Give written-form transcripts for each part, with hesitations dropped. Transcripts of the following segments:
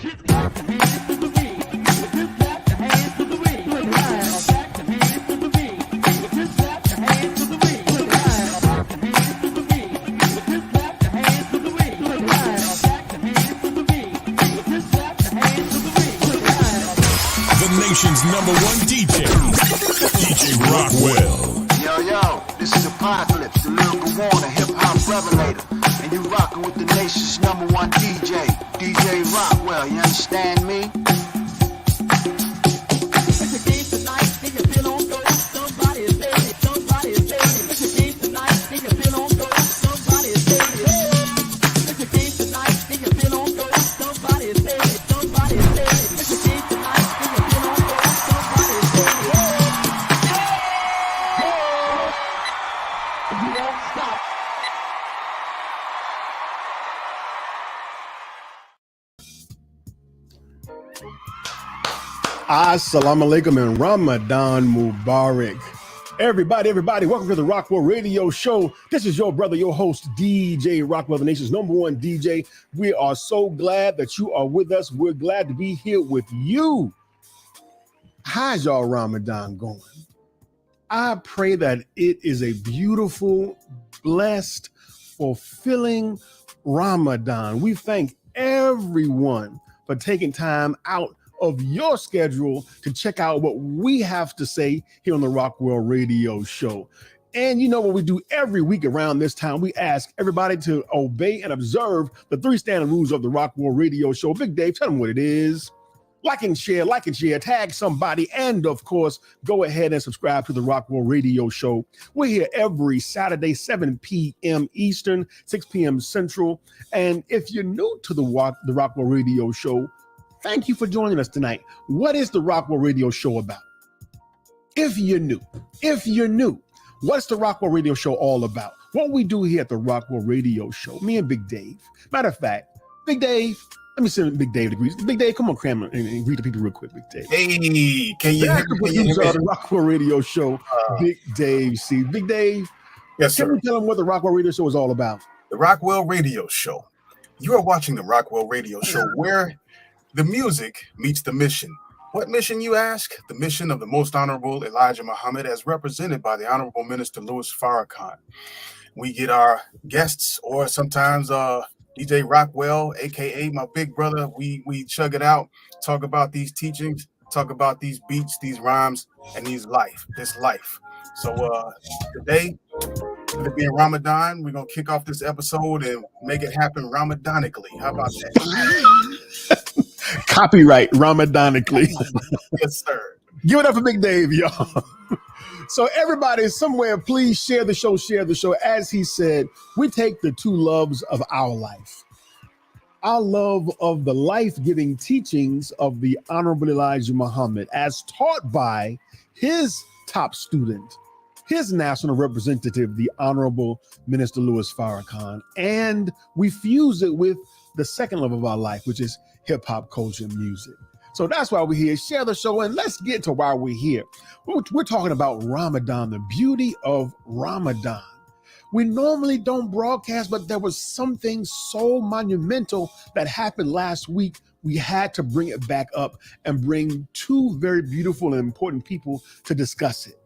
Nation's #1 DJ, DJ Rockwell. Yo, this is Apocalypse, the lyrical warner, hip-hop revelator. And you rockin' with the nation's #1 DJ, DJ Rockwell, you understand me? Assalamu alaikum and Ramadan Mubarak. Everybody, welcome to the Rockwell Radio Show. This is your brother, your host, DJ Rockwell, the nation's #1 DJ. We are so glad that you are with us. We're glad to be here with you. How's y'all Ramadan going? I pray that it is a beautiful, blessed, fulfilling Ramadan. We thank everyone for taking time out of your schedule to check out what we have to say here on the Rockwell Radio Show. And you know what we do every week around this time? We ask everybody to obey and observe the 3 standard rules of the Rockwell Radio Show. Big Dave, tell them what it is. Like and share, tag somebody, and of course, go ahead and subscribe to the Rockwell Radio Show. We're here every Saturday, 7 p.m. Eastern, 6 p.m. Central. And if you're new to the Rockwell Radio Show, thank you for joining us tonight. What is the Rockwell Radio Show about? If you're new, what's the Rockwell Radio Show all about? What we do here at the Rockwell Radio Show, me and Big Dave. Matter of fact, Big Dave, let me send Big Dave to greet. Big Dave, come on, cram and greet the people real quick, Big Dave. Hey, can you hear me? The Rockwell Radio Show, Big Dave C. Big Dave, yes, sir. Can you tell them what the Rockwell Radio Show is all about? The Rockwell Radio Show. You are watching the Rockwell Radio Show, where the music meets the mission. What mission, you ask? The mission of the Most Honorable Elijah Muhammad, as represented by the Honorable Minister Louis Farrakhan. We get our guests, or sometimes DJ Rockwell, aka my big brother. We chug it out, talk about these teachings, talk about these beats, these rhymes, and this life. So today, with it being Ramadan, we're gonna kick off this episode and make it happen Ramadanically. How about that? Copyright Ramadanically. Yes, sir. Give it up for Big Dave, y'all. So everybody somewhere, please share the show. As he said, we take the 2 loves of our life. Our love of the life-giving teachings of the Honorable Elijah Muhammad, as taught by his top student, his national representative, the Honorable Minister Louis Farrakhan. And we fuse it with the second love of our life, which is hip-hop culture and music. So that's why we're here. Share the show, and let's get to why we're here. We're talking about Ramadan, the beauty of Ramadan. We normally don't broadcast, but there was something so monumental that happened last week. We had to bring it back up and bring 2 very beautiful and important people to discuss it.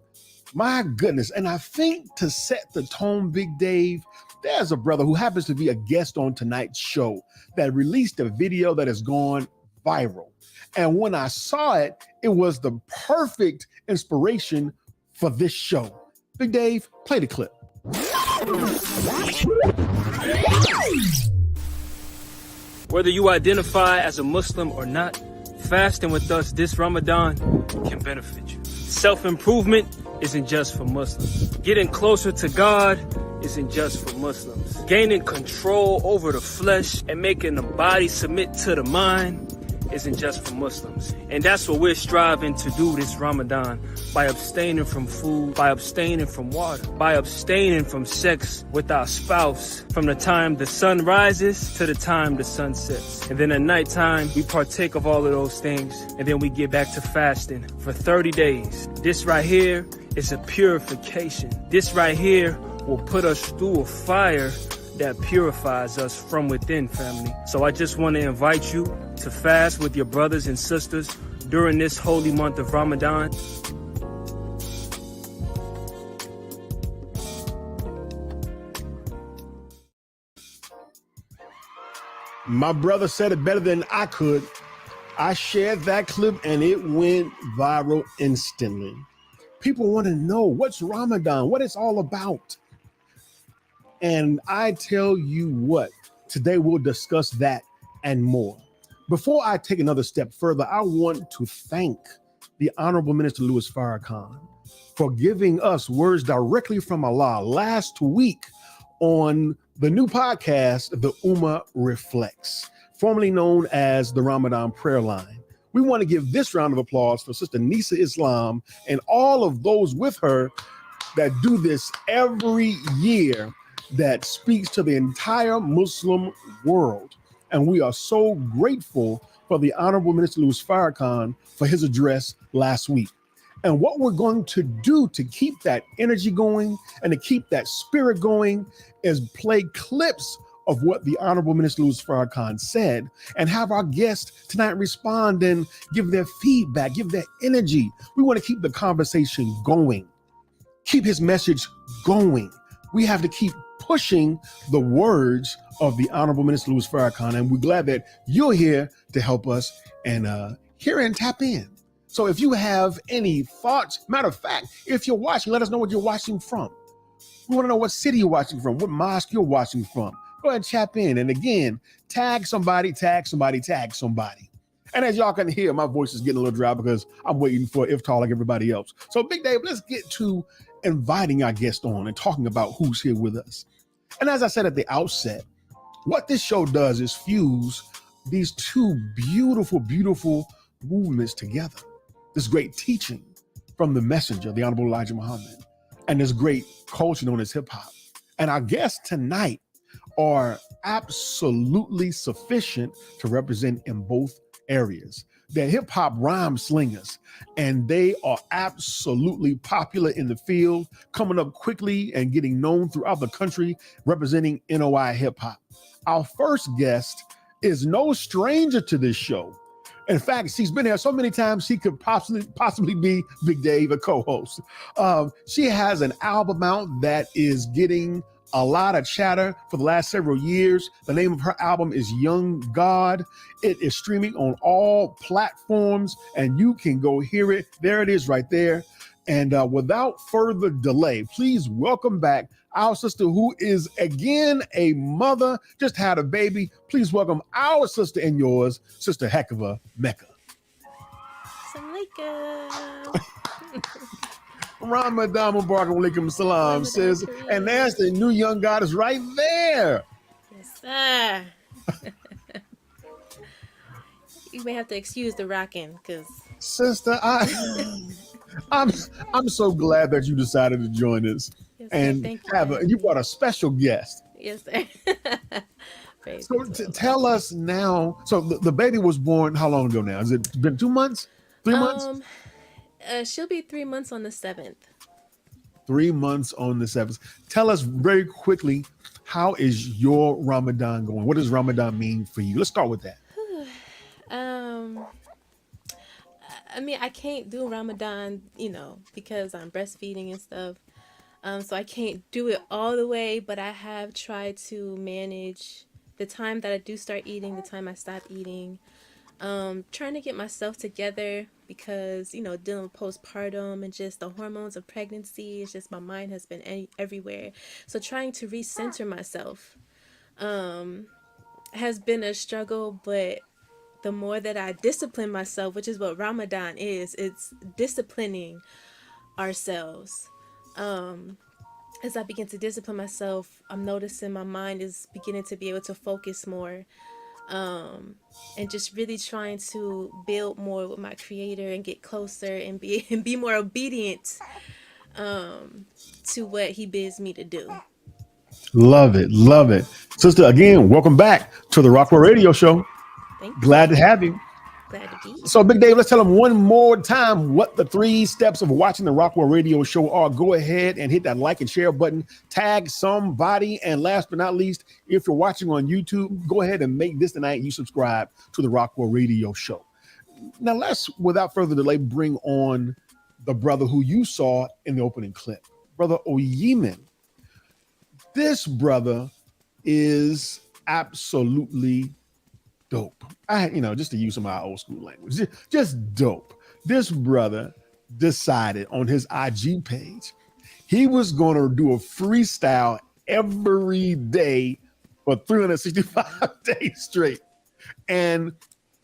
My goodness. And I think to set the tone, Big Dave, there's a brother who happens to be a guest on tonight's show that released a video that has gone viral. And when I saw it, it was the perfect inspiration for this show. Big Dave, play the clip. Whether you identify as a Muslim or not, fasting with us this Ramadan can benefit you. Self-improvement isn't just for Muslims. Getting closer to God isn't just for Muslims. Gaining control over the flesh and making the body submit to the mind isn't just for Muslims. And that's what we're striving to do this Ramadan, by abstaining from food, by abstaining from water, by abstaining from sex with our spouse from the time the sun rises to the time the sun sets. And then at nighttime, we partake of all of those things, and then we get back to fasting for 30 days. This right here is a purification. This right here will put us through a fire that purifies us from within, family. So I just want to invite you to fast with your brothers and sisters during this holy month of Ramadan. My brother said it better than I could. I shared that clip and it went viral instantly. People want to know what's Ramadan, what it's all about. And I tell you what, today we'll discuss that and more. Before I take another step further, I want to thank the Honorable Minister Louis Farrakhan for giving us words directly from Allah last week on the new podcast, the Ummah Reflects, formerly known as the Ramadan Prayer Line. We want to give this round of applause for Sister Nisa Islam and all of those with her that do this every year that speaks to the entire Muslim world. And we are so grateful for the Honorable Minister Louis Farrakhan for his address last week. And what we're going to do to keep that energy going and to keep that spirit going is play clips of what the Honorable Minister Louis Farrakhan said and have our guests tonight respond and give their feedback, give their energy. We want to keep the conversation going, keep his message going. We have to keep pushing the words of the Honorable Minister Louis Farrakhan, and we're glad that you're here to help us and hear and tap in. So if you have any thoughts, matter of fact, if you're watching, let us know what you're watching from. We want to know what city you're watching from, what mosque you're watching from. Go ahead and tap in. And again, tag somebody, tag somebody, tag somebody. And as y'all can hear, my voice is getting a little dry because I'm waiting for iftar like everybody else. So Big Dave, let's get to inviting our guest on and talking about who's here with us. And as I said at the outset, what this show does is fuse these two beautiful, beautiful movements together. This great teaching from the messenger, the Honorable Elijah Muhammad, and this great culture known as hip-hop. And our guests tonight are absolutely sufficient to represent in both areas. They're hip-hop rhyme slingers, and they are absolutely popular in the field, coming up quickly and getting known throughout the country, representing NOI Hip-Hop. Our first guest is no stranger to this show. In fact, she's been here so many times she could possibly be Big Dave, a co-host. She has an album out that is getting a lot of chatter for the last several years. The name of her album is Young God. It is streaming on all platforms, and you can go hear it. There it is right there. And without further delay, please welcome back our sister who is again a mother, just had a baby. Please welcome our sister and yours, Sister Hecava Mecca. Assalamualaikum. Ramadan Mubarak, alaikum salam, sis. And there's the new Young God is right there. Yes, sir. You may have to excuse the rocking, because Sister, I'm so glad that you decided to join us. Yes, and thank you. You brought a special guest. Yes, sir. So tell us now. So the baby was born how long ago now? Has it been 2 months? 3 months? She'll be 3 months on the 7th. 3 months on the 7th. Tell us very quickly, how is your Ramadan going? What does Ramadan mean for you? Let's start with that. I mean, I can't do Ramadan, because I'm breastfeeding and stuff. So I can't do it all the way, but I have tried to manage the time that I do start eating, the time I stop eating. Trying to get myself together because, dealing with postpartum and just the hormones of pregnancy, it's just my mind has been everywhere. So trying to recenter myself has been a struggle, but the more that I discipline myself, which is what Ramadan is, it's disciplining ourselves. As I begin to discipline myself, I'm noticing my mind is beginning to be able to focus more, and just really trying to build more with my Creator and get closer and be more obedient to what He bids me to do. Love it, sister. Again, welcome back to the Rockwell Radio Show. Thank you. Glad to have you. Glad to be here. So, Big Dave, let's tell them one more time what the 3 steps of watching the Rockwell Radio Show are. Go ahead and hit that like and share button. Tag somebody. And last but not least, if you're watching on YouTube, go ahead and make this the night you subscribe to the Rockwell Radio Show. Now, let's, without further delay, bring on the brother who you saw in the opening clip, Brother Ooyiman. This brother is absolutely dope. Just to use some of our old school language, just dope. This brother decided on his IG page he was going to do a freestyle every day for 365 days straight. And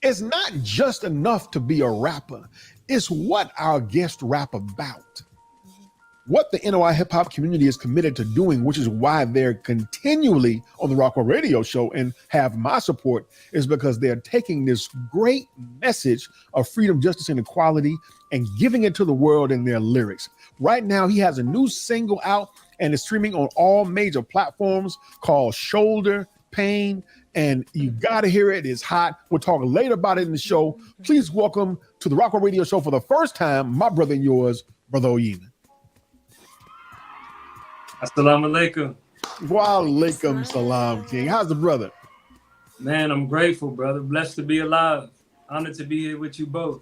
it's not just enough to be a rapper. It's what our guests rap about. What the NOI Hip-Hop community is committed to doing, which is why they're continually on the Rockwell Radio Show and have my support, is because they're taking this great message of freedom, justice, and equality and giving it to the world in their lyrics. Right now, he has a new single out and is streaming on all major platforms called Shoulder Pain, and you got to hear it. It's hot. We'll talk later about it in the show. Please welcome to the Rockwell Radio Show for the first time, my brother and yours, Brother Ooyiman. Assalamu alaikum. Wa alaikum salam, King. How's the brother? Man, I'm grateful, brother. Blessed to be alive. Honored to be here with you both.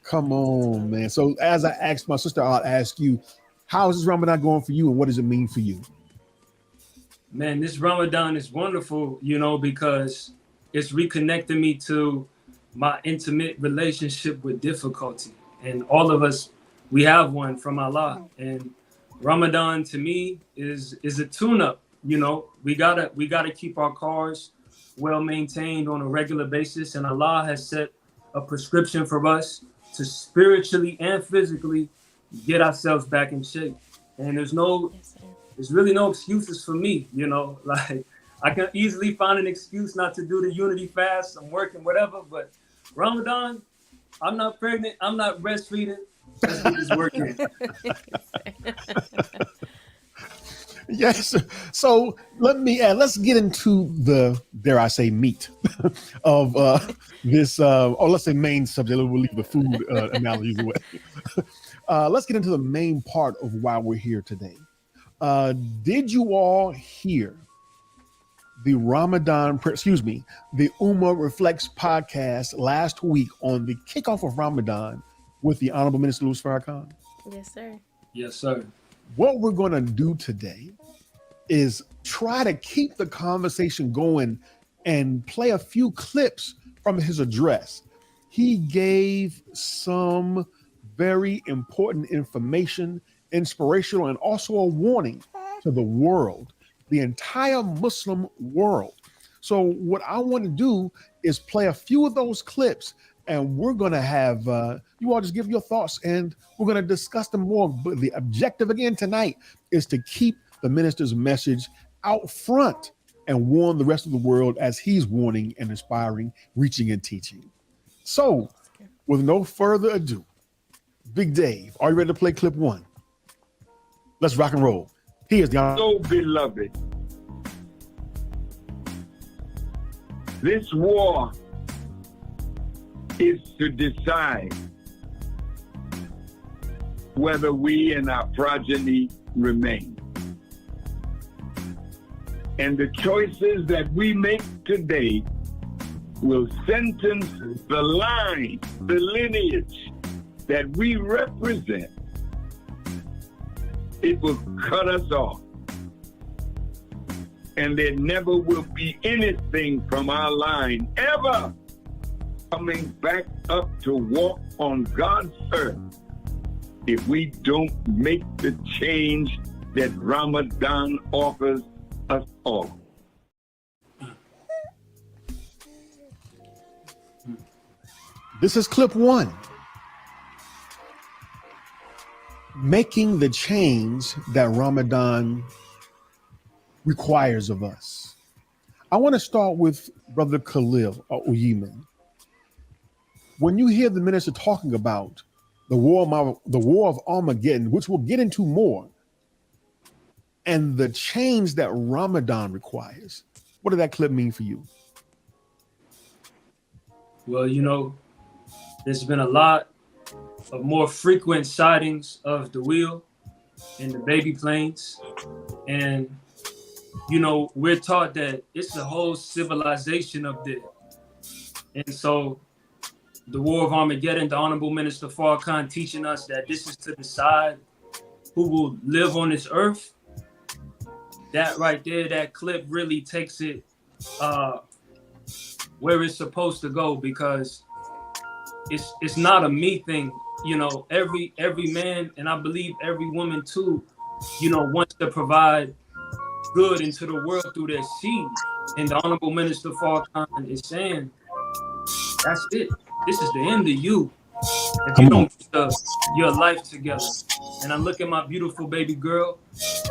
Come on, man. So as I asked my sister, I'll ask you, how is this Ramadan going for you and what does it mean for you? Man, this Ramadan is wonderful, because it's reconnecting me to my intimate relationship with difficulty. And all of us, we have one from Allah. And Ramadan to me is a tune-up. We gotta keep our cars well maintained on a regular basis, and Allah has set a prescription for us to spiritually and physically get ourselves back in shape. And there's really no excuses for me. Like I can easily find an excuse not to do the unity fast. I'm working, whatever. But Ramadan, I'm not pregnant. I'm not breastfeeding. Let's get this work in. Yes. So let's get into the, dare I say, meat of this, or let's say main subject. We'll leave the food analogies away. Let's get into the main part of why we're here today. Did you all hear the the Ummah Reflects podcast last week on the kickoff of Ramadan with the Honorable Minister Louis Farrakhan? Yes, sir. Yes, sir. What we're going to do today is try to keep the conversation going and play a few clips from his address. He gave some very important information, inspirational, and also a warning to the world, the entire Muslim world. So what I want to do is play a few of those clips, and we're going to have you all just give your thoughts, and we're going to discuss them more. But the objective again tonight is to keep the minister's message out front and warn the rest of the world as he's warning and inspiring, reaching and teaching. So with no further ado, Big Dave, are you ready to play clip 1? Let's rock and roll. Here's the So beloved, this war is to decide whether we and our progeny remain. And the choices that we make today will sentence the line, the lineage that we represent. It will cut us off. And there never will be anything from our line ever coming back up to walk on God's earth if we don't make the change that Ramadan offers us all. This is clip 1. Making the change that Ramadan requires of us. I want to start with Brother Khalil or Ooyiman. When you hear the minister talking about the war of Armageddon, which we'll get into more, and the change that Ramadan requires, what did that clip mean for you? Well, there's been a lot of more frequent sightings of the wheel and the baby planes. And, you know, we're taught that it's a whole civilization up there. And so the War of Armageddon, the Honorable Minister Farrakhan teaching us that this is to decide who will live on this earth. That right there, that clip really takes it where it's supposed to go, because it's not a me thing. You know, every man, and I believe every woman too, you know, wants to provide good into the world through their seed. And the Honorable Minister Farrakhan is saying, that's it. This is the end of you if you don't get your life together. And I look at my beautiful baby girl,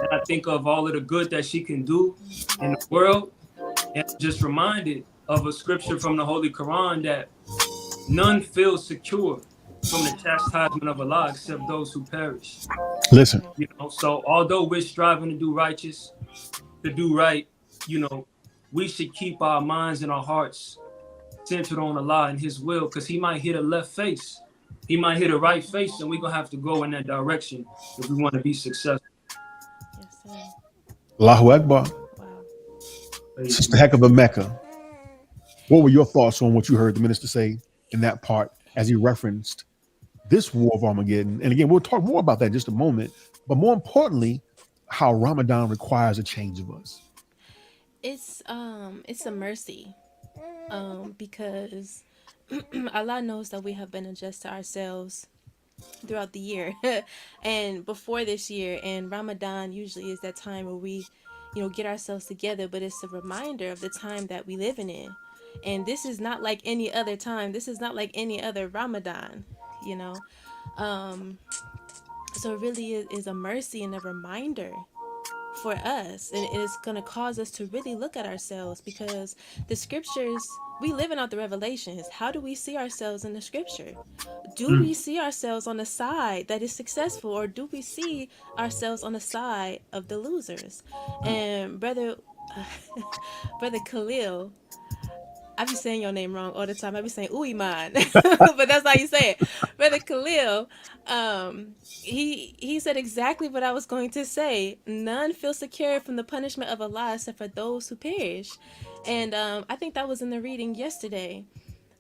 and I think of all of the good that she can do in the world. And I'm just reminded of a scripture from the Holy Quran that none feels secure from the chastisement of Allah except those who perish. Listen. You know, so although we're striving to do righteous, to do right, you know, we should keep our minds and our hearts centered on Allah and His will, because He might hit a left face, He might hit a right face, and we're gonna have to go in that direction if we want to be successful. Yes, sir. Allahu Akbar. Wow. Sister Hecava Mecca, what were your thoughts on what you heard the minister say in that part as he referenced this War of Armageddon? And again, we'll talk more about that in just a moment, but more importantly, how Ramadan requires a change of us. It's a mercy, because Allah knows that we have been unjust to ourselves throughout the year and before this year, and Ramadan usually is that time where we, you know, get ourselves together, but it's a reminder of the time that we live in. And this is not like any other time. This is not like any other Ramadan, you know. So it really is a mercy and a reminder for us, and it's going to cause us to really look at ourselves, because the scriptures, we living out the revelations. How do we see ourselves in the scripture? Do we see ourselves on the side that is successful, or do we see ourselves on the side of the losers? And brother Khalil, I be saying your name wrong all the time. I be saying Ooyiman, but that's how you say it. Brother Khalil, he said exactly what I was going to say. None feel secure from the punishment of Allah except for those who perish. And I think that was in the reading yesterday.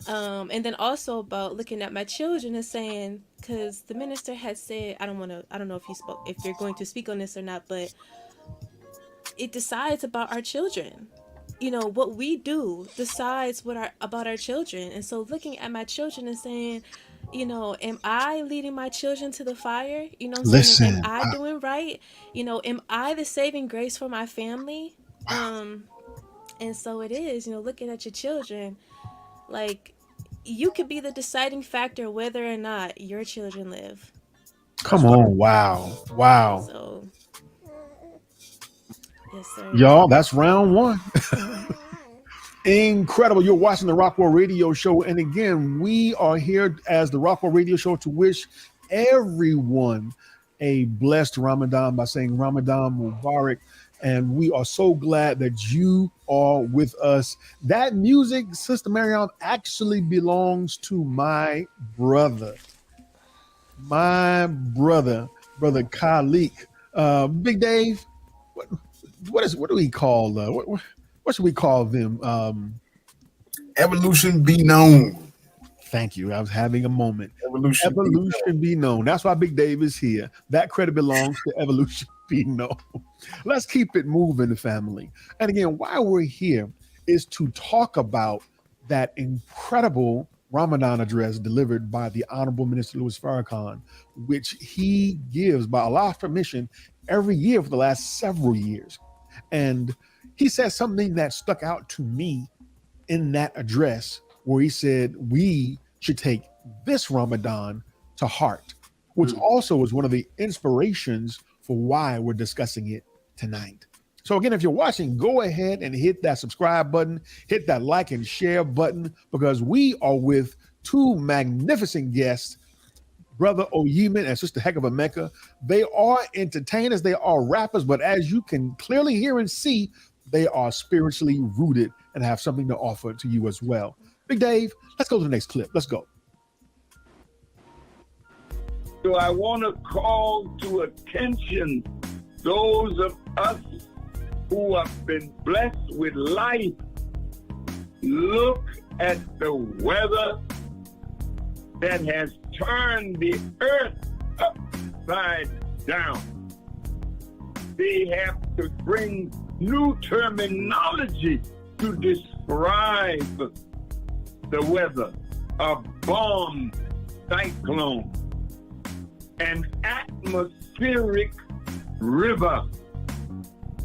And then also about looking at my children and saying, because the minister had said, I don't know if you're going to speak on this or not, but it decides about our children. You know, what we do decides about our children. And so looking at my children and saying, you know, am I leading my children to the fire? You know what I'm saying? Am I doing right? You know, am I the saving grace for my family? And so it is, you know, looking at your children, like, you could be the deciding factor whether or not your children live. Come on. Wow. So, yes, sir. Y'all, that's round one. Incredible. You're watching the Rockwell Radio Show. And again, we are here as the Rockwell Radio Show to wish everyone a blessed Ramadan by saying Ramadan Mubarak. And we are so glad that you are with us. That music, Sister Mariam, actually belongs to my brother. Brother Khalik. Big Dave, what do we call what should we call them? Evolution be known. Thank you. I was having a moment. Evolution be known. That's why Big Dave is here. That credit belongs to Evolution be known. Let's keep it moving, family. And again, why we're here is to talk about that incredible Ramadan address delivered by the Honorable Minister Louis Farrakhan, which he gives by Allah's permission every year for the last several years. And he said something that stuck out to me in that address, where he said we should take this Ramadan to heart, which also was one of the inspirations for why we're discussing it tonight. So again, if you're watching, go ahead and hit that subscribe button, hit that like and share button, because we are with two magnificent guests, Brother Ooyiman and Sister Hecava Mecca. They are entertainers, they are rappers, but as you can clearly hear and see, they are spiritually rooted and have something to offer to you as well. Big Dave, let's go to the next clip. Let's go. So I want to call to attention those of us who have been blessed with life. Look at the weather that has turned the earth upside down. They have to bring new terminology to describe the weather. A bomb cyclone, an atmospheric river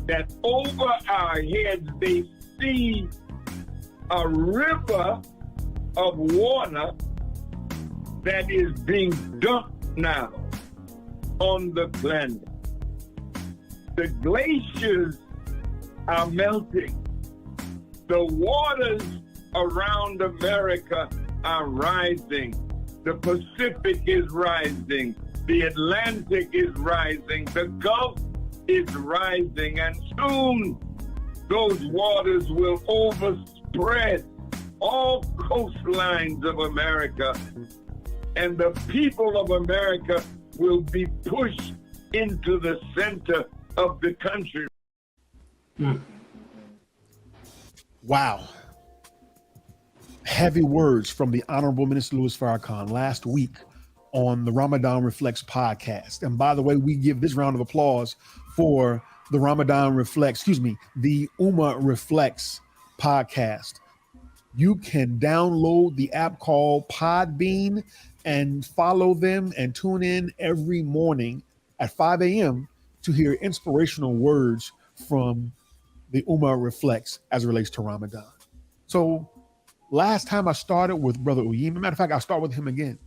that over our heads they see a river of water that is being dumped now on the planet. The glaciers are melting. The waters around America are rising. The Pacific is rising. The Atlantic is rising. The Gulf is rising. And soon those waters will overspread all coastlines of America. And the people of America will be pushed into the center of the country. Wow. Heavy words from the Honorable Minister Louis Farrakhan last week on the Ramadan Reflects podcast. And by the way, we give this round of applause for the the Ummah Reflects podcast. You can download the app called Podbean and follow them and tune in every morning at 5 a.m. to hear inspirational words from the Ummah Reflects as it relates to Ramadan. So last time I started with Brother Ooyiman. Matter of fact, I'll start with him again.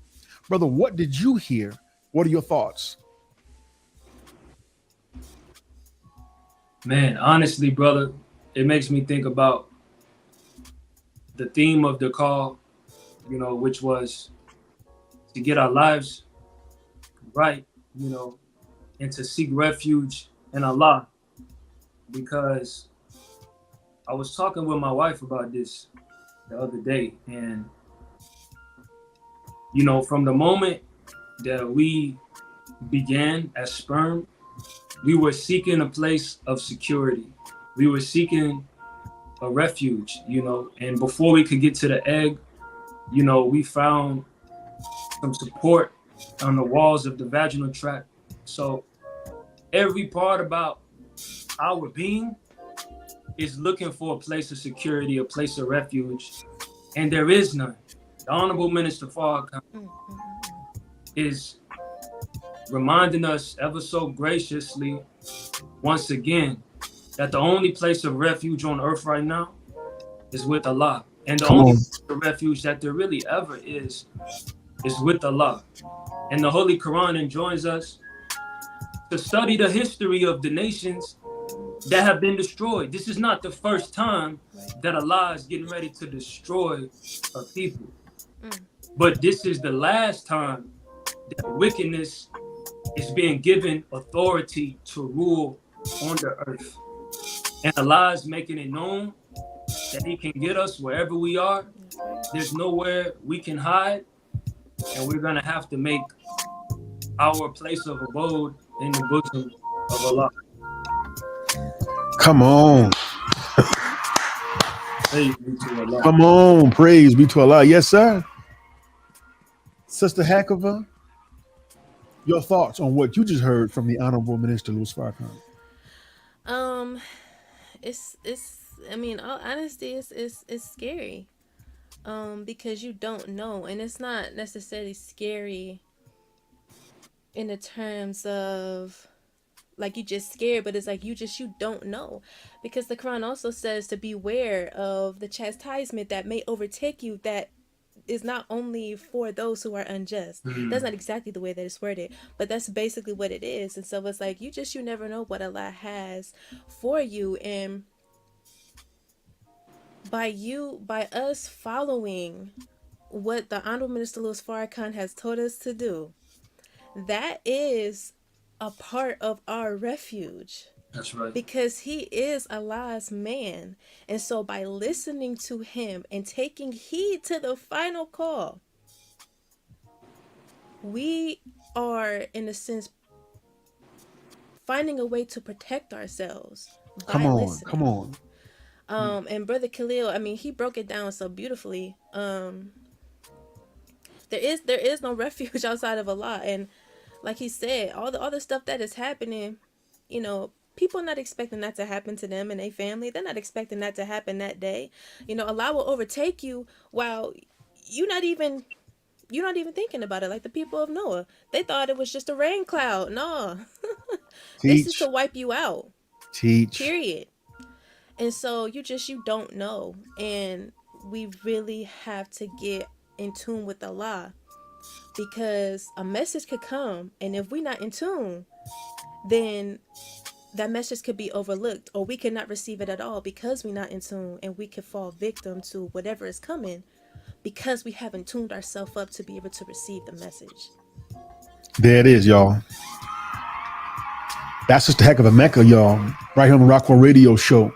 Brother, what did you hear? What are your thoughts? Man, honestly, brother, it makes me think about the theme of the call, which was to get our lives right, and to seek refuge in Allah. Because I was talking with my wife about this the other day, and from the moment that we began as sperm, we were seeking a place of security. We were seeking a refuge, and before we could get to the egg, we found some support on the walls of the vaginal tract. So every part about our being is looking for a place of security, a place of refuge, and there is none. The Honorable Minister Farrakhan is reminding us ever so graciously, once again, that the only place of refuge on earth right now is with Allah. And the only place of refuge that there really ever is with Allah. And the Holy Quran enjoins us to study the history of the nations that have been destroyed. This is not the first time that Allah is getting ready to destroy a people. But this is the last time that wickedness is being given authority to rule on the earth. And Allah is making it known that He can get us wherever we are. There's nowhere we can hide. And we're going to have to make our place of abode in the bosom of Allah. Come on. Praise be to Allah. Come on. Praise be to Allah. Yes, sir. Sister Hecava, your thoughts on what you just heard from the Honorable Minister Louis Farrakhan? All honesty, it's scary. Because you don't know, and it's not necessarily scary in the terms of like you just scared, but it's like you don't know, because the Quran also says to beware of the chastisement that may overtake you, that is not only for those who are unjust. That's not exactly the way that it's worded, but that's basically what it is. And so it's like you never know what Allah has for you. And by us following what the Honorable Minister Louis Farrakhan has told us to do, that is a part of our refuge. That's right. Because He is Allah's man. And so by listening to Him and taking heed to the final call, we are, in a sense, finding a way to protect ourselves by Come on, listening. come on. And Brother Khalil, I mean, he broke it down so beautifully. There is no refuge outside of Allah, and like he said, all the stuff that is happening, you know, people not expecting that to happen to them and their family. They're not expecting that to happen that day. You know, Allah will overtake you while you're not even thinking about it. Like the people of Noah, they thought it was just a rain cloud. No, this is Teach, to wipe you out. teach. Period. And so you don't know, and we really have to get in tune with Allah, because a message could come, and if we're not in tune, then that message could be overlooked, or we could not receive it at all because we're not in tune, and we could fall victim to whatever is coming because we haven't tuned ourselves up to be able to receive the message. There it is, y'all. That's just the Hecava Mecca, y'all, right here on the Rockwell Radio Show.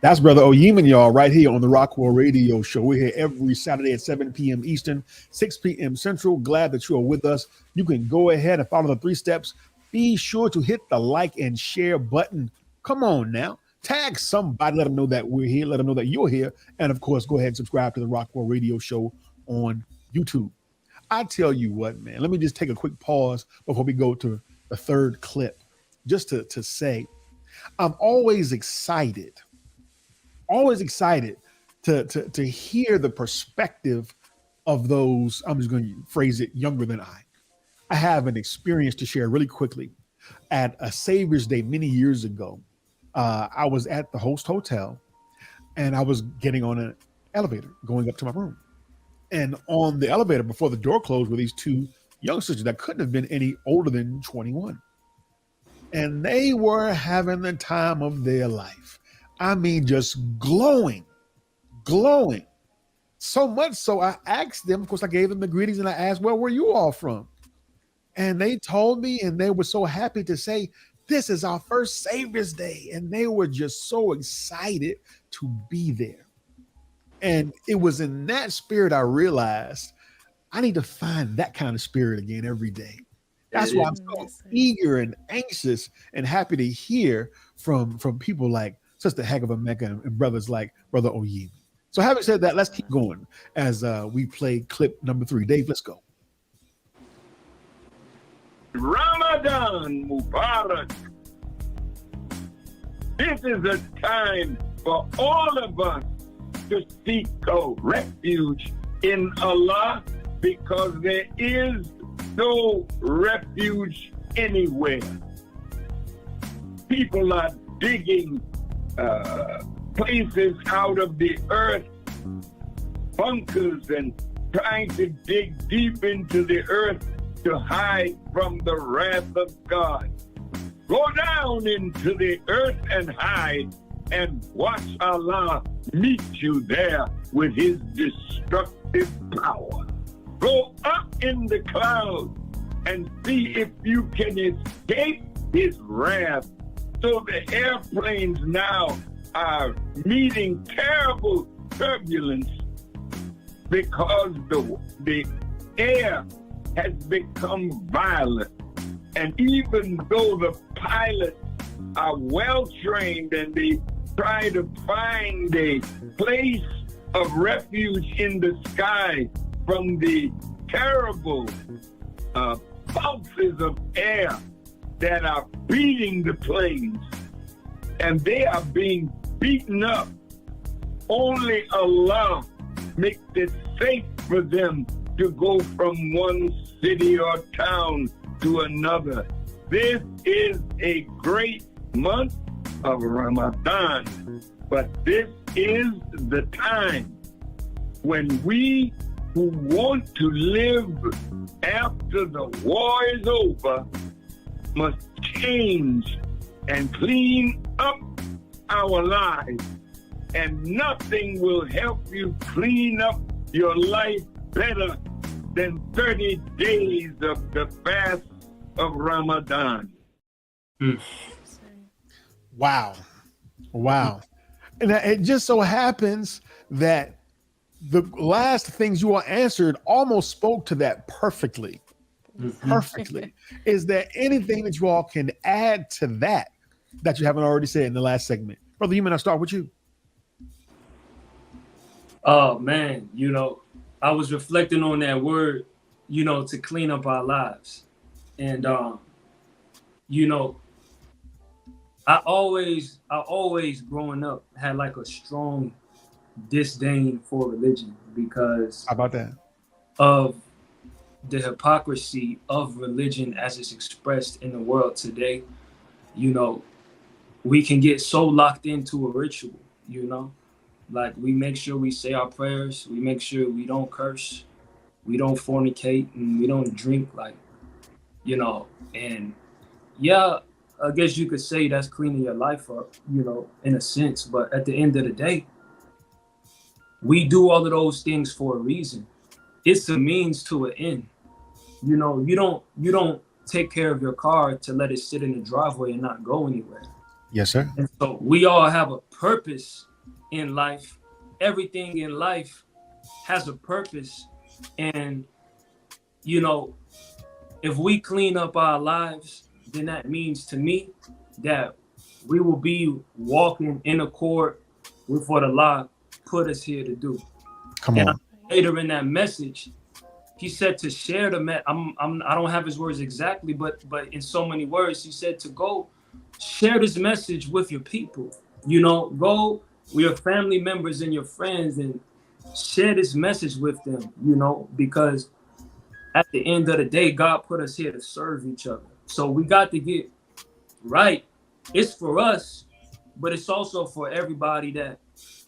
That's Brother Ooyiman, y'all, right here on the Rockwell Radio Show. We're here every Saturday at 7 p.m. Eastern, 6 p.m. Central. Glad that you are with us. You can go ahead and follow the 3 steps. Be sure to hit the like and share button. Come on now. Tag somebody. Let them know that we're here. Let them know that you're here. And, of course, go ahead and subscribe to the Rockwell Radio Show on YouTube. I tell you what, man, let me just take a quick pause before we go to the third clip, just to say I'm always excited to hear the perspective of those, I'm just going to phrase it, younger than I. I have an experience to share really quickly. At a Savior's Day many years ago, I was at the Host Hotel, and I was getting on an elevator going up to my room. And on the elevator, before the door closed, were these 2 youngsters that couldn't have been any older than 21. And they were having the time of their life. I mean, just glowing. So much so I asked them, of course, I gave them the greetings, and I asked, where were you all from? And they told me, and they were so happy to say, this is our first Savior's Day. And they were just so excited to be there. And it was in that spirit I realized I need to find that kind of spirit again every day. That's why I'm so eager and anxious and happy to hear from people like Sister Hecava Mecca and brothers like Brother Ooyiman. So having said that, let's keep going as we play clip number 3. Dave, let's go. Ramadan Mubarak. This is a time for all of us to seek a refuge in Allah, because there is no refuge anywhere. People are digging places out of the earth, bunkers, and trying to dig deep into the earth to hide from the wrath of God. Go down into the earth and hide, and watch Allah meet you there with his destructive power. Go up in the clouds and see if you can escape his wrath. So the airplanes now are meeting terrible turbulence because the air has become violent. And even though the pilots are well trained and they try to find a place of refuge in the sky from the terrible pulses of air that are beating the planes, and they are being beaten up, only Allah makes it safe for them to go from one city or town to another. This is a great month of Ramadan, but this is the time when we who want to live after the war is over must change and clean up our lives. And nothing will help you clean up your life better than 30 days of the fast of Ramadan. Wow. And it just so happens that the last things you all answered almost spoke to that perfectly. perfectly. Is there anything that you all can add to that you haven't already said in the last segment? Brother Ooyiman, I'll start with you. Oh man, I was reflecting on that word, to clean up our lives. And I always growing up had like a strong disdain for religion because how about that? Of the hypocrisy of religion as it's expressed in the world today. We can get so locked into a ritual, like we make sure we say our prayers, we make sure we don't curse, we don't fornicate, and we don't drink, and yeah, I guess you could say that's cleaning your life up, in a sense, but at the end of the day, we do all of those things for a reason. It's a means to an end. You don't take care of your car to let it sit in the driveway and not go anywhere. Yes, sir. And so we all have a purpose in life. Everything in life has a purpose. And, if we clean up our lives, then that means to me that we will be walking in accord with what Allah put us here to do. Come on. Later in that message, he said to share the message. I don't have his words exactly, but in so many words, he said to go share this message with your people. Go with your family members and your friends and share this message with them, because at the end of the day, God put us here to serve each other. So we got to get right. It's for us, but it's also for everybody that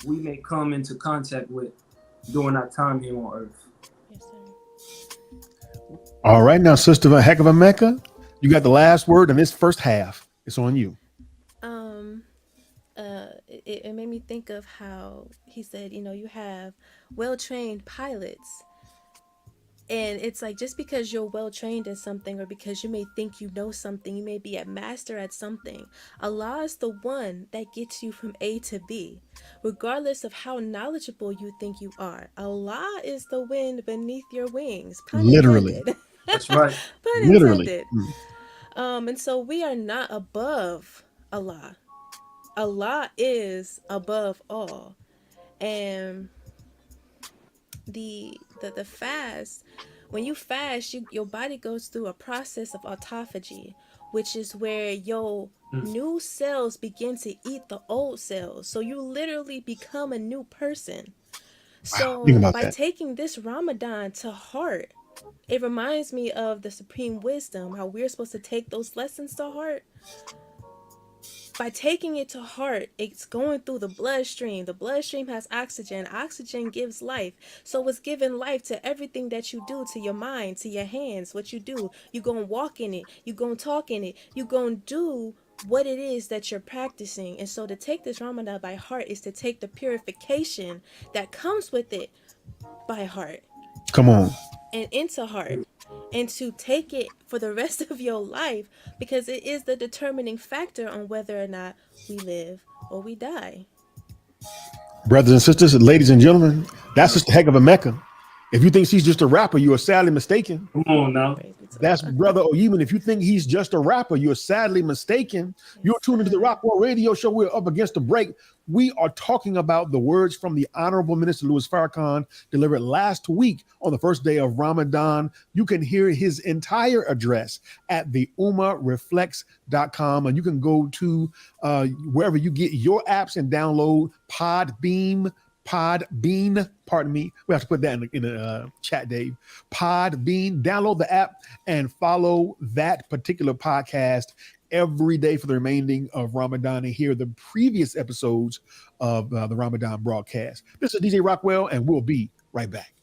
we may come into contact with during our time here on earth. Yes, sir. All right, now, Sister Hecava Mecca, you got the last word in this first half. It's on you. It made me think of how he said, you have well-trained pilots. And it's like, just because you're well-trained at something, or because you may think you know something, you may be a master at something, Allah is the one that gets you from A to B, regardless of how knowledgeable you think you are. Allah is the wind beneath your wings. Pun Literally. intended. That's right. Pun Literally. intended. And so we are not above Allah. Allah is above all. And the fast, when you fast, your body goes through a process of autophagy, which is where your new cells begin to eat the old cells. So you literally become a new person. So by taking this Ramadan to heart, it reminds me of the supreme wisdom, how we're supposed to take those lessons to heart. By taking it to heart, it's going through the bloodstream. The bloodstream has oxygen. Oxygen gives life. So it's giving life to everything that you do, to your mind, to your hands, what you do. You're going to walk in it. You're going to talk in it. You're going to do what it is that you're practicing. And so to take this Ramadan by heart is to take the purification that comes with it by heart. Come on. And into heart. And to take it for the rest of your life, because it is the determining factor on whether or not we live or we die. Brothers and sisters, ladies and gentlemen, that's just a heck of a Mecca. If you think she's just a rapper, you are sadly mistaken. Come on now. That's Brother Ooyiman. If you think he's just a rapper, you're sadly mistaken. You're tuned into the Rockwell Radio Show. We're up against the break. We are talking about the words from the Honorable Minister Louis Farrakhan delivered last week on the first day of Ramadan. You can hear his entire address at the ummahReflects.com, and you can go to wherever you get your apps and download Podbean, pardon me. We have to put that in the chat, Dave. Podbean, download the app and follow that particular podcast every day for the remaining of Ramadan and hear the previous episodes of the Ramadan broadcast. This is DJ Rockwell, and we'll be right back.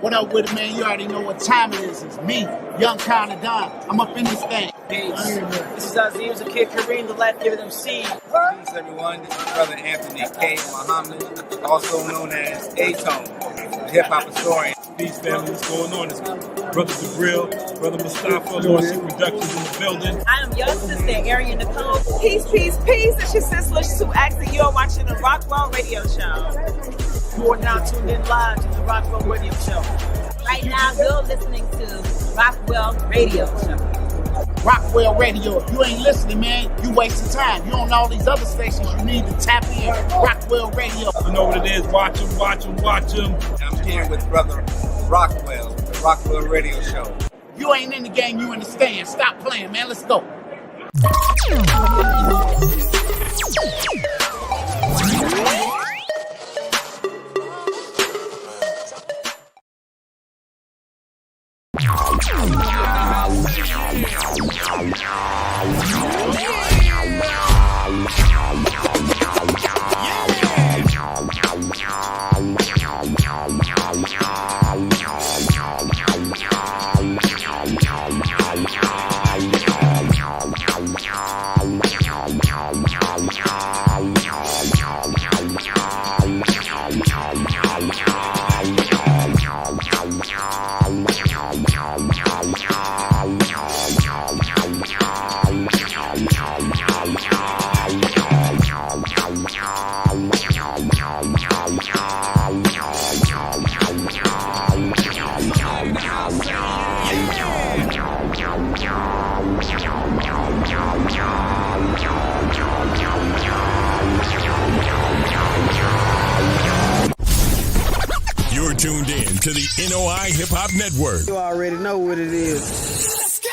What up with it, man? You already know what time it is. It's me, Young Kind of Don. I'm up in this thing. Peace. This is Aziz, the Kid Kareem, the Life Giving MC. Peace, everyone. This is Brother Anthony K. Muhammad, also known as A-Tone, the hip-hop historian. Peace, family. What's going on this week? Brother Jabril, Brother Mustafa, Marcy Productions in the building. I am your sister, Arian Nicole. Peace, peace, peace. It's your sister, Sue Axel. You're watching the Rockwell Radio Show. You are now tuned in live to the Rockwell Radio Show. Right now, you're listening to Rockwell Radio Show. Rockwell Radio. If you ain't listening, man, you wasting time. You on all these other stations, you need to tap in. Rockwell Radio. You know what it is. Watch them, watch them, watch them. I'm here with Brother Rockwell, the Rockwell Radio Show. You ain't in the game, you in the stand. Stop playing, man. Let's go. You're tuned in to the NOI Hip-Hop Network. You already know what it is. Let's go!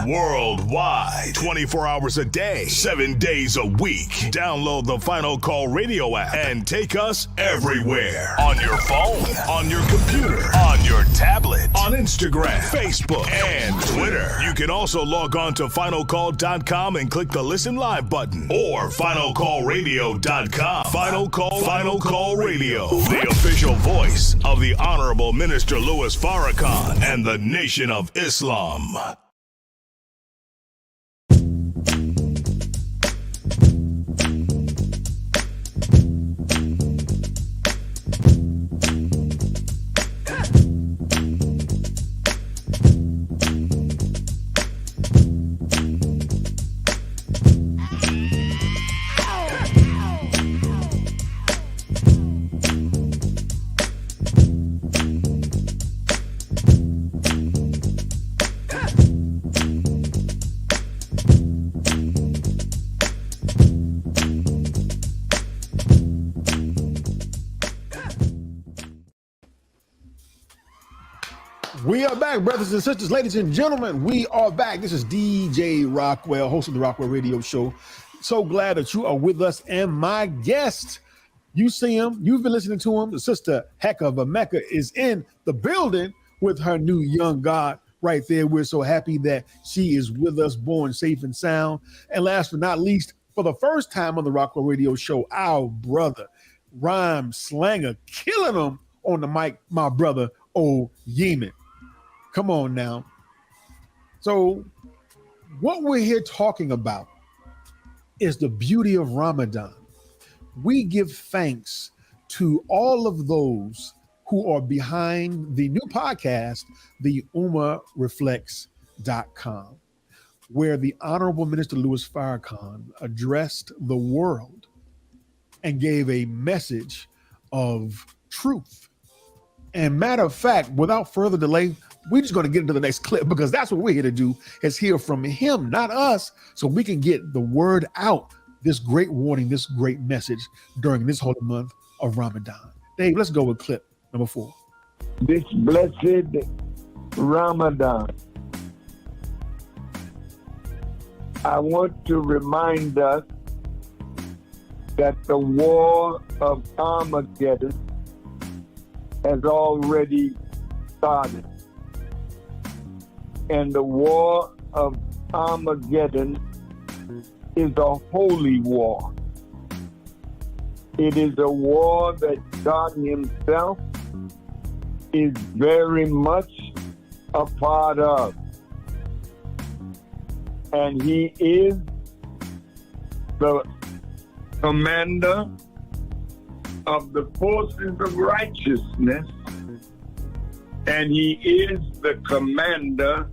Worldwide, 24 hours a day, 7 days a week. Download the Final Call Radio app and take us everywhere. On your phone, on your computer, on your tablet, on Instagram, Facebook, and Twitter. You can also log on to finalcall.com and click the Listen Live button or finalcallradio.com. Final Call Radio, the official voice of the Honorable Minister Louis Farrakhan and the Nation of Islam. We are back, brothers and sisters, ladies and gentlemen. We are back. This is DJ Rockwell, host of the Rockwell Radio Show. So glad that you are with us. And my guest, you see him, you've been listening to him. The sister Hecava Mecca is in the building with her new young God right there. We're so happy that she is with us, born safe and sound. And last but not least, for the first time on the Rockwell Radio Show, our brother, rhyme slanger, killing them on the mic, my brother, Ooyiman. Come on now. So what we're here talking about is the beauty of Ramadan. We give thanks to all of those who are behind the new podcast, the Ummah Reflects.com, where the Honorable Minister Louis Farrakhan addressed the world and gave a message of truth. And matter of fact, without further delay, we're just going to get into the next clip because that's what we're here to do, is hear from him, not us, so we can get the word out, this great warning, this great message during this holy month of Ramadan. Dave, let's go with clip number 4. This blessed Ramadan, I want to remind us that the war of Armageddon has already started. And the war of Armageddon is a holy war. It is a war that God himself is very much a part of. And he is the commander of the forces of righteousness, and he is the commander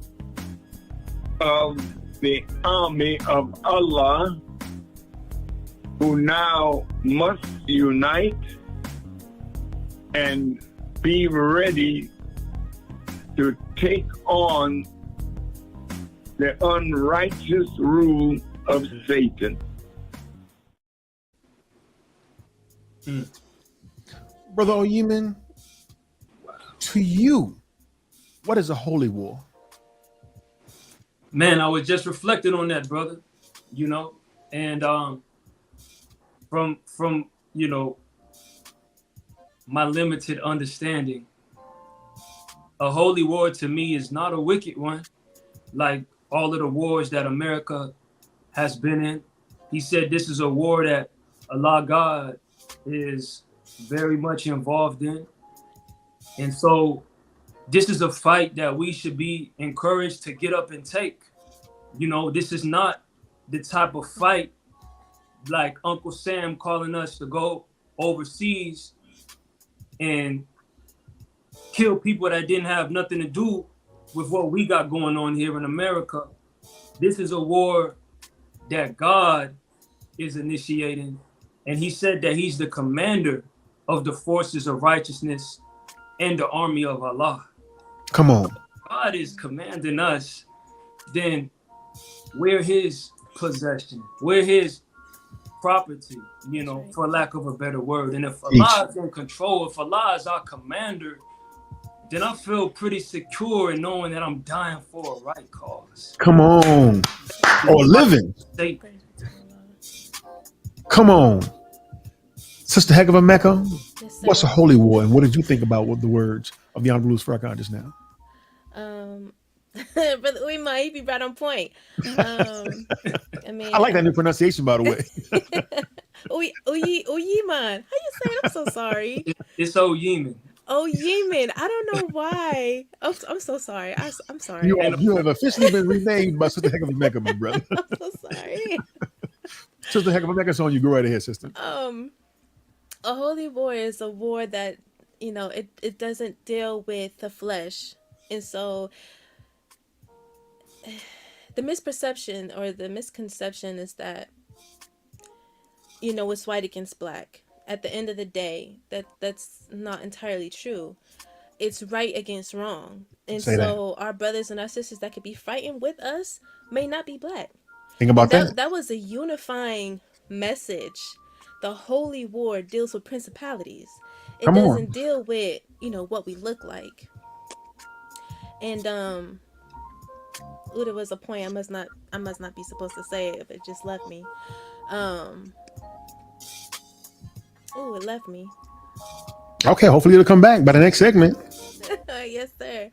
of the army of Allah, who now must unite and be ready to take on the unrighteous rule of Satan. Brother Ooyiman, to you, what is a holy war? Man, I was just reflecting on that, brother. You know, and from you know, my limited understanding, a holy war to me is not a wicked one, like all of the wars that America has been in. He said this is a war that Allah God is very much involved in. And so this is a fight that we should be encouraged to get up and take. You know, this is not the type of fight like Uncle Sam calling us to go overseas and kill people that didn't have nothing to do with what we got going on here in America. This is a war that God is initiating. And he said that he's the commander of the forces of righteousness and the army of Allah. Come on. God is commanding us, then we're his possession. We're his property, you know, for lack of a better word. And if Allah is in control, if Allah is our commander, then I feel pretty secure in knowing that I'm dying for a right cause. Come on. Or living. Come on. Sister Hecava Mecca, what's a holy war, and what did you think about what the words of the Honorable Farrakhan just now? Brother Ooyiman, he be right on point. I mean, I like that new pronunciation, by the way. Ooyiman. How you say it? I'm so sorry. It's Ooyiman. Ooyiman. I don't know why. I'm so sorry. I'm sorry. You have officially been renamed by Sister Hecava Mecca, my brother. I'm so sorry. Sister Hecava Mecca, on you. Go right ahead, sister. A holy war is a war that, you know, it doesn't deal with the flesh. And so the misperception or the misconception is that, you know, it's white against black. At the end of the day, that's not entirely true. It's right against wrong. And so our brothers and our sisters that could be fighting with us may not be black. Think about that. That was a unifying message. The holy war deals with principalities. It doesn't deal with, you know, what we look like. And there was a point I must not be supposed to say it, but it just left me. It left me. Okay, hopefully it'll come back by the next segment. Yes, sir.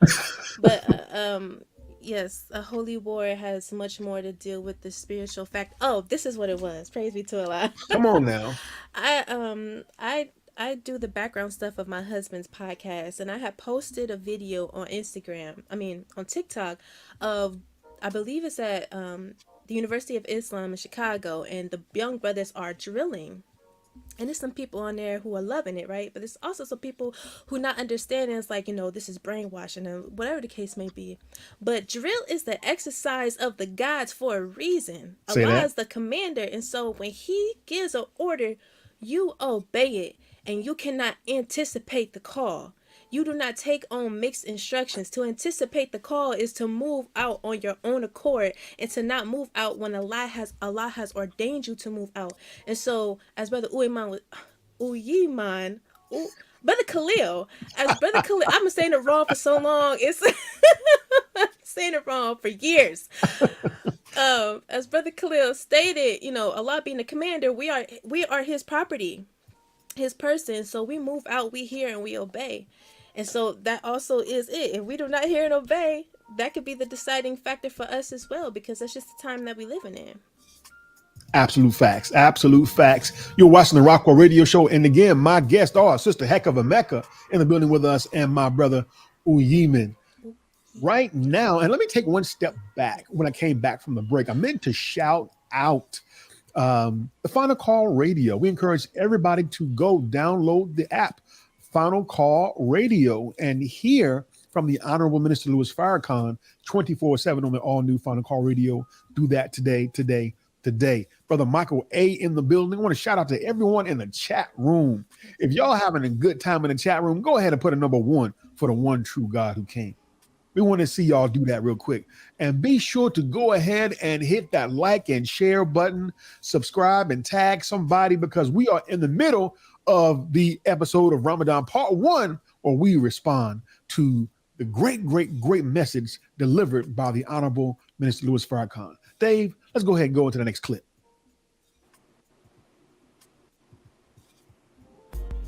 But yes, a holy war has much more to deal with the spiritual fact. Oh, this is what it was. Praise be to Allah. Come on now. I do the background stuff of my husband's podcast, and I had posted a video on on TikTok of, I believe it's at the University of Islam in Chicago, and the young brothers are drilling. And there's some people on there who are loving it, right? But there's also some people who not understanding. It's like, you know, this is brainwashing and whatever the case may be. But drill is the exercise of the gods for a reason. Allah is the commander. And so when he gives an order, you obey it. And you cannot anticipate the call. You do not take on mixed instructions. To anticipate the call is to move out on your own accord and to not move out when Allah has ordained you to move out. And so, as Brother Ooyiman, Brother Khalil, I've been saying it wrong for so long. It's saying it wrong for years. As Brother Khalil stated, you know, Allah being the commander, we are his property, his person. So we move out, we hear, and we obey. And so that also is it. If we do not hear and obey, that could be the deciding factor for us as well, because that's just the time that we living in. Absolute facts. Absolute facts. You're watching the Rockwell Radio Show. And again, my guests are Sister Hecava Mecca in the building with us and my brother Ooyiman. Right now, and let me take one step back. When I came back from the break, I meant to shout out The Final Call Radio. We encourage everybody to go download the app, Final Call Radio, and hear from the Honorable Minister Louis Farrakhan 24/7 on the all-new Final Call Radio. Do that today. Brother Michael A. in the building. I want to shout out to everyone in the chat room. If y'all having a good time in the chat room, go ahead and put a number 1 for the one true God who came. We want to see y'all do that real quick. And be sure to go ahead and hit that like and share button, subscribe and tag somebody, because we are in the middle of the episode of Ramadan Part 1, where we respond to the great message delivered by the Honorable Minister Louis Farrakhan. Dave, let's go ahead and go into the next clip.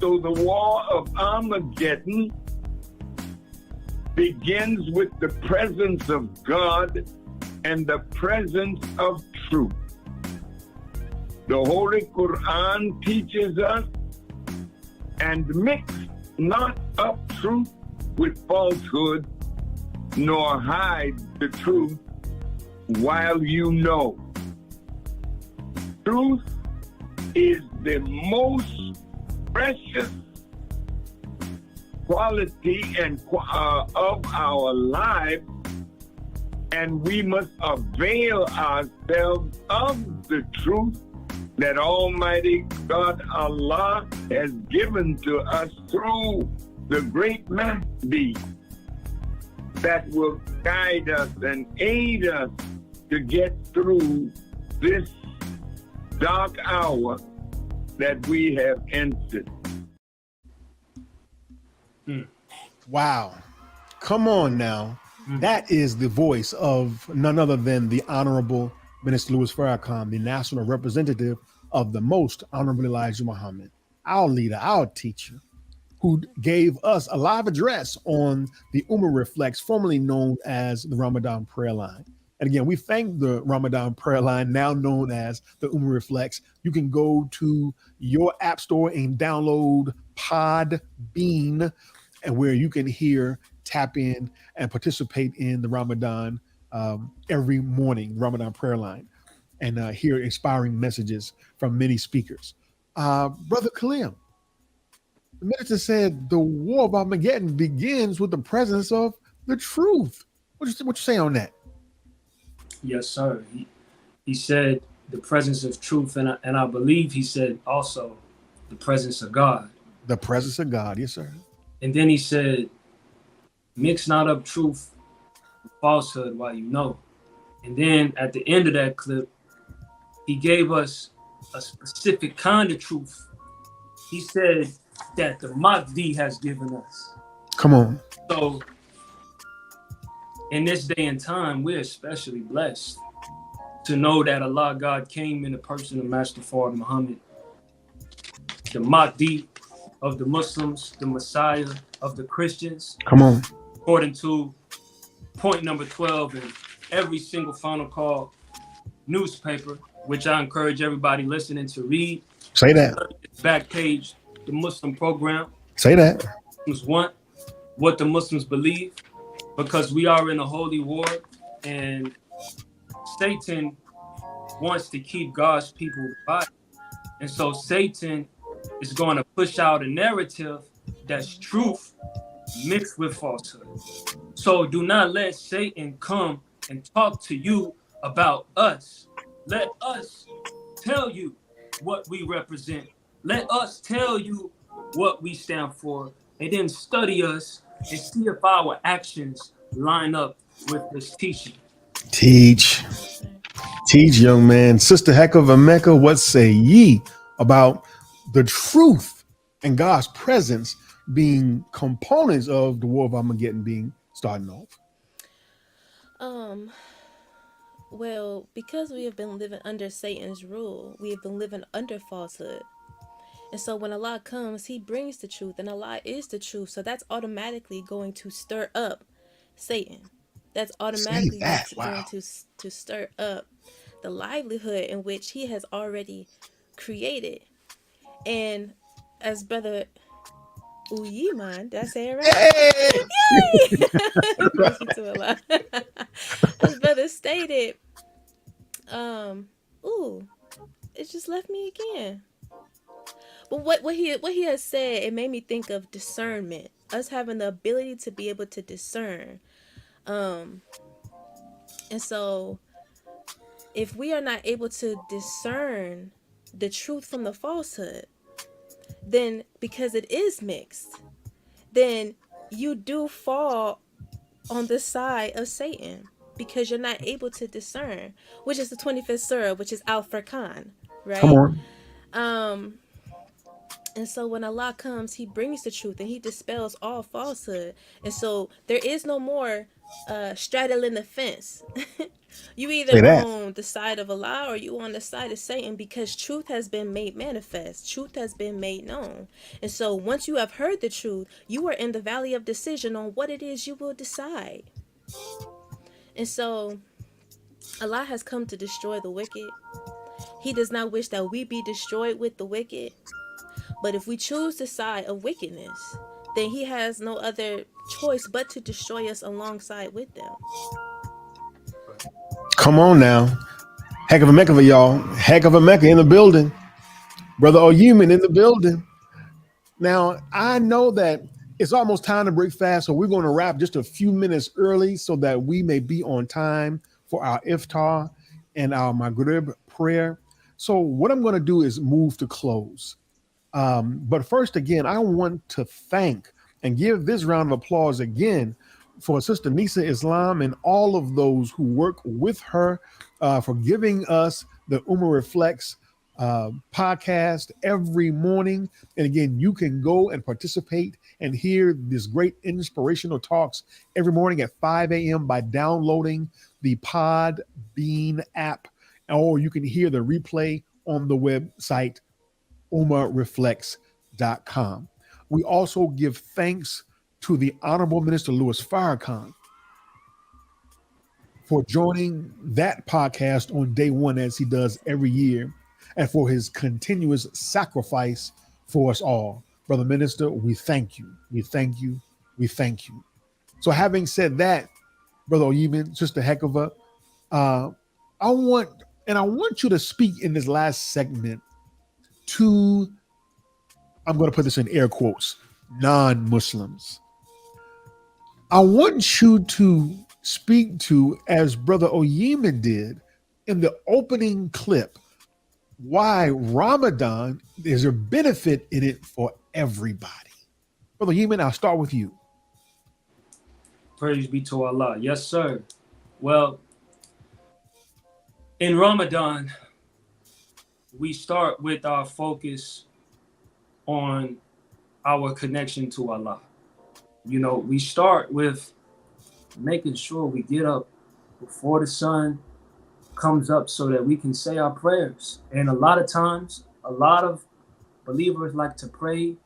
So the war of Armageddon begins with the presence of God and the presence of truth. The Holy Quran teaches us, and mix not up truth with falsehood, nor hide the truth while you know. Truth is the most precious quality and of our life, and we must avail ourselves of the truth that Almighty God Allah has given to us through the great Mahdi that will guide us and aid us to get through this dark hour that we have entered. Wow. Come on now. That is the voice of none other than the Honorable Minister Louis Farrakhan, the national representative of the Most Honorable Elijah Muhammad, our leader, our teacher, who gave us a live address on the Ummah Reflects, formerly known as the Ramadan Prayer Line. And again, we thank the Ramadan Prayer Line, now known as the Ummah Reflects. You can go to your app store and download Podbean, and where you can hear, tap in, and participate in the Ramadan every morning, Ramadan Prayer Line, and hear inspiring messages from many speakers. Brother Khalil, the minister said the war of Armageddon begins with the presence of the truth. What you say on that? Yes, sir. He said the presence of truth, and I believe he said also the presence of God. The presence of God, yes, sir. And then he said, mix not up truth with falsehood while you know. And then at the end of that clip, he gave us a specific kind of truth. He said that the Mahdi has given us. Come on. So in this day and time, we're especially blessed to know that Allah God came in the person of Master Fard Muhammad, the Mahdi of the Muslims, the Messiah of the Christians. Come on. According to point number 12 in every single Final Call newspaper, which I encourage everybody listening to read. Say that. Back page, the Muslim program. Say that. Muslims want what the Muslims believe, because we are in a holy war, and Satan wants to keep God's people divided. And so Satan is going to push out a narrative that's truth mixed with falsehood. So do not let Satan come and talk to you about us. Let us tell you what we represent. Let us tell you what we stand for, and then study us and see if our actions line up with this teaching. Teach, young man. Sister Hecava Mecca, what say ye about the truth and God's presence being components of the war of Armageddon being starting off? Well, because we have been living under Satan's rule, we have been living under falsehood. And so when Allah comes, he brings the truth, and Allah is the truth. So that's automatically going to stir up Satan. That's automatically going to stir up the livelihood in which he has already created. And as Brother Ooyiman, did I say it right? Yay! As Brother stated, it just left me again. But what he has said, it made me think of discernment. Us having the ability to be able to discern. And so if we are not able to discern the truth from the falsehood, then because it is mixed, then you do fall on the side of Satan because you're not able to discern, which is the 25th surah, which is Al-Furqan, right? Come on. And so when Allah comes, he brings the truth and he dispels all falsehood. And so there is no more straddling the fence. You either on the side of Allah or you on the side of Satan, because truth has been made manifest. Truth has been made known. And so once you have heard the truth, you are in the valley of decision on what it is you will decide. And so Allah has come to destroy the wicked. He does not wish that we be destroyed with the wicked. But if we choose the side of wickedness, then he has no other choice but to destroy us alongside with them. Come on now. Hecava Mecca for y'all. Hecava Mecca in the building. Brother Ooyiman in the building. Now, I know that it's almost time to break fast, so we're going to wrap just a few minutes early so that we may be on time for our iftar and our Maghrib prayer. So what I'm going to do is move to close. But first, again, I want to thank and give this round of applause again for Sister Nisa Islam and all of those who work with her for giving us the Ummah Reflects podcast every morning. And again, you can go and participate and hear this great inspirational talks every morning at 5 a.m. by downloading the Podbean app, or you can hear the replay on the website UmmahReflects.com. We also give thanks to the Honorable Minister Louis Farrakhan for joining that podcast on day one, as he does every year, and for his continuous sacrifice for us all. Brother Minister, we thank you. We thank you. We thank you. So having said that, Brother Ooyiman, Sister Hecava, I want you to speak in this last segment to, I'm going to put this in air quotes, non-Muslims. I want you to speak to, as Brother Ooyiman did in the opening clip, why Ramadan, there's a benefit in it for everybody. Brother Ooyiman, I'll start with you. Praise be to Allah. Yes, sir. Well, in Ramadan, we start with our focus on our connection to Allah. You know, we start with making sure we get up before the sun comes up so that we can say our prayers. And a lot of times, a lot of believers like to pray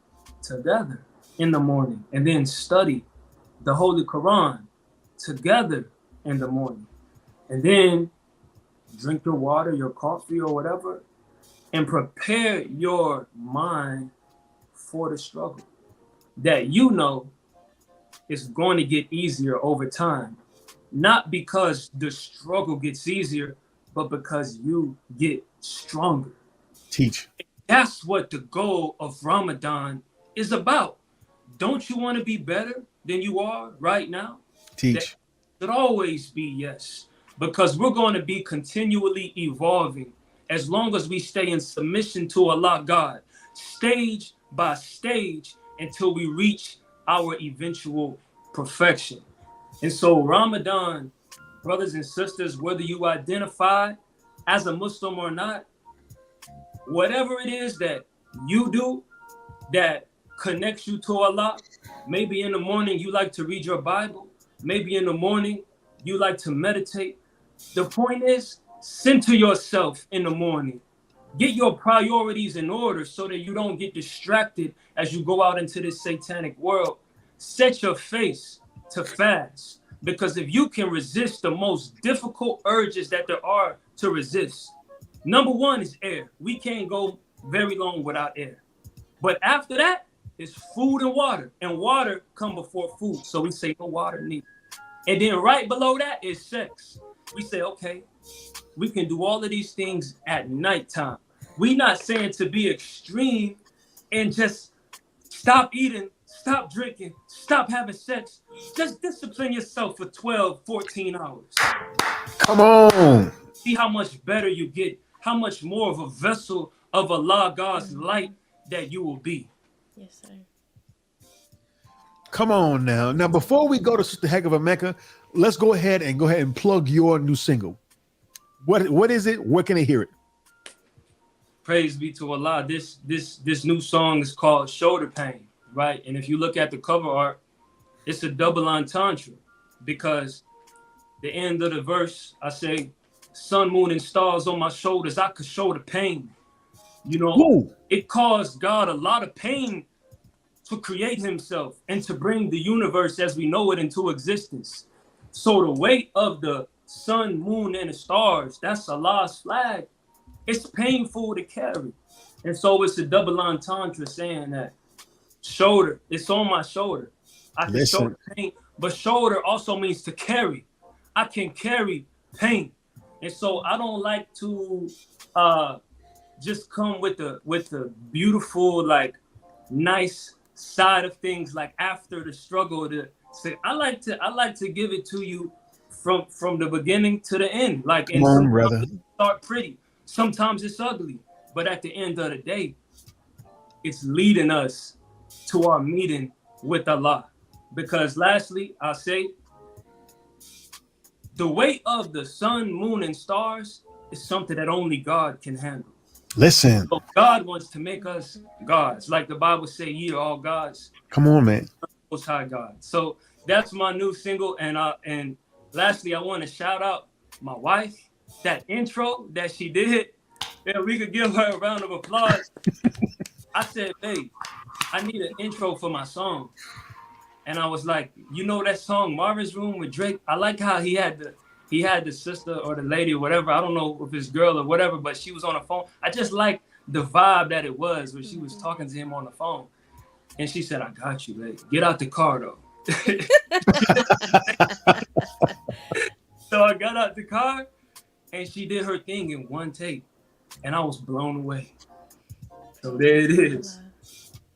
together in the morning and then study the Holy Quran together in the morning. And then drink your water, your coffee or whatever, and prepare your mind for the struggle that you know is going to get easier over time. Not because the struggle gets easier, but because you get stronger. Teach. That's what the goal of Ramadan is about. Don't you want to be better than you are right now? Teach. That should always be yes, because we're going to be continually evolving as long as we stay in submission to Allah God, stage by stage, until we reach our eventual perfection. And so Ramadan, brothers and sisters, whether you identify as a Muslim or not, whatever it is that you do that connects you to Allah, maybe in the morning you like to read your Bible, maybe in the morning you like to meditate. The point is, center yourself in the morning. Get your priorities in order so that you don't get distracted as you go out into this satanic world. Set your face to fast, because if you can resist the most difficult urges that there are to resist, number one is air. We can't go very long without air. But after that, it's food and water come before food. So we say no water needed. And then right below that is sex. We say, okay, we can do all of these things at nighttime. We not saying to be extreme and just stop eating, stop drinking, stop having sex. Just discipline yourself for 12, 14 hours. Come on. See how much better you get, how much more of a vessel of Allah, God's light that you will be. Yes, sir. Come on now. Now, before we go to Sister Hecava Mecca, let's go ahead and plug your new single. What is it? Where can they hear it? Praise be to Allah. This new song is called Shoulder Pain, right? And if you look at the cover art, it's a double entendre because the end of the verse, I say, sun, moon, and stars on my shoulders, I could show the pain. You know, Ooh. It caused God a lot of pain to create himself and to bring the universe as we know it into existence. So the weight of the sun, moon, and the stars, that's Allah's flag. It's painful to carry. And so it's a double entendre saying that shoulder, it's on my shoulder. I can show the pain, but shoulder also means to carry. I can carry pain. And so I don't like to just come with the beautiful, like nice side of things, like after the struggle. To say I like to give it to you from the beginning to the end. Like, and sometimes it start pretty, sometimes it's ugly, but at the end of the day, it's leading us to our meeting with Allah. Because lastly, I'll say, the weight of the sun, moon, and stars is something that only God can handle. Listen. So God wants to make us gods. Like the Bible say, ye are all gods. Come on, man. Most High God. So that's my new single. And lastly, I want to shout out my wife. That intro that she did, yeah, we could give her a round of applause. I said, babe, I need an intro for my song. And I was like, you know that song Marvin's Room with Drake? I like how he had the sister or the lady or whatever. I don't know if it's girl or whatever, but she was on the phone. I just like the vibe that it was when she was talking to him on the phone. And she said, I got you, babe. Get out the car, though. So I got out the car, and she did her thing in one take. And I was blown away. So there it is.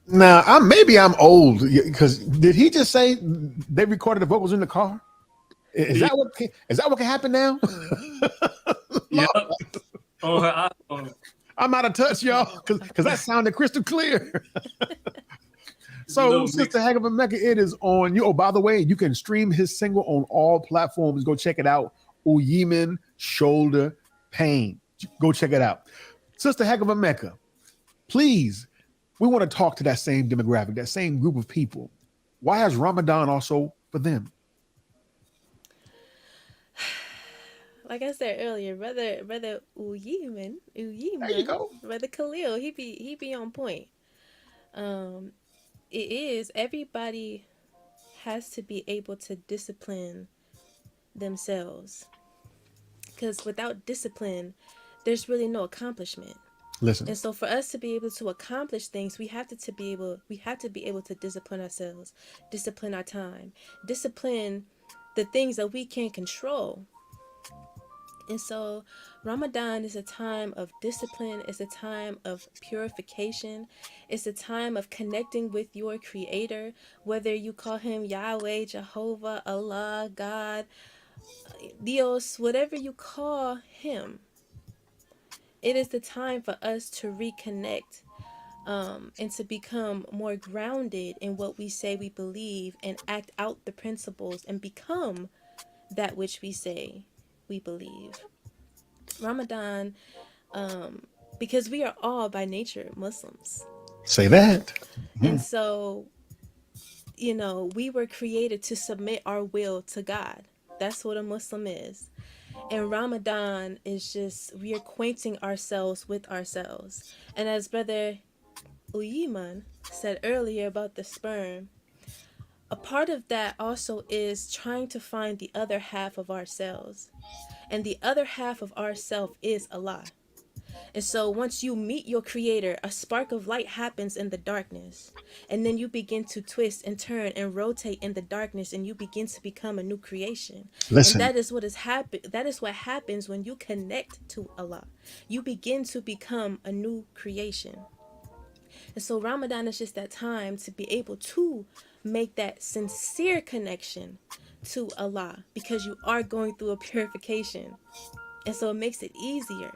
Now, I'm old because did he just say they recorded the vocals in the car? Is that what can happen now? Yep. On her iPhone. I'm out of touch, y'all, because that sounded crystal clear. So, Sister Hecava Mecca, it is on you. Oh, by the way, you can stream his single on all platforms. Go check it out. Ooyiman, Shoulder Pain. Go check it out. Sister Hecava Mecca, please, we want to talk to that same demographic, that same group of people. Why is Ramadan also for them? Like I said earlier, brother Ooyiman, there you go. Brother Khalil, he be on point. It is, everybody has to be able to discipline themselves, because without discipline, there's really no accomplishment. Listen. And so for us to be able to accomplish things, we have to be able to discipline ourselves, discipline our time, discipline the things that we can't control. And so Ramadan is a time of discipline. It's a time of purification. It's a time of connecting with your creator, whether you call him Yahweh, Jehovah, Allah, God, Dios, whatever you call him. It is the time for us to reconnect and to become more grounded in what we say we believe and act out the principles and become that which we say we believe. Ramadan, because we are all by nature Muslims. Say that. And so, we were created to submit our will to God. That's what a Muslim is. And Ramadan is just reacquainting ourselves with ourselves. And as Brother Ooyiman said earlier about the sperm, a part of that also is trying to find the other half of ourselves. And the other half of ourself is Allah. And so once you meet your creator, a spark of light happens in the darkness. And then you begin to twist and turn and rotate in the darkness, and you begin to become a new creation. Listen. And that is what that is what happens when you connect to Allah. You begin to become a new creation. And so Ramadan is just that time to be able to make that sincere connection to Allah, because you are going through a purification. And so it makes it easier.